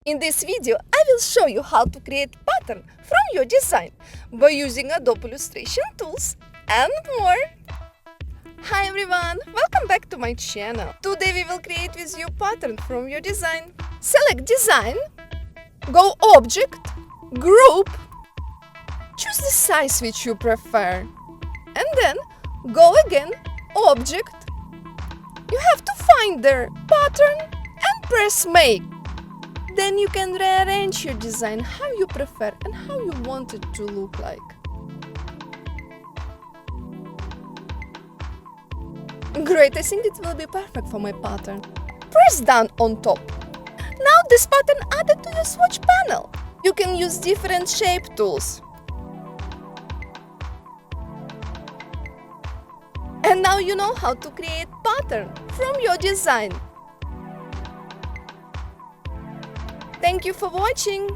In this video, I will show you how to create pattern from your design by using Adobe Illustration tools and more. Hi everyone, welcome back to my channel. Today we will create with you pattern from your design. Select design, go object, group, choose the size which you prefer, and then go again, object. You have to find the pattern and press make. Then you can rearrange your design how you prefer and how you want it to look like. Great, I think it will be perfect for my pattern. Press down on top. Now this pattern added to your swatch panel. You can use different shape tools. And now you know how to create pattern from your design. Thank you for watching.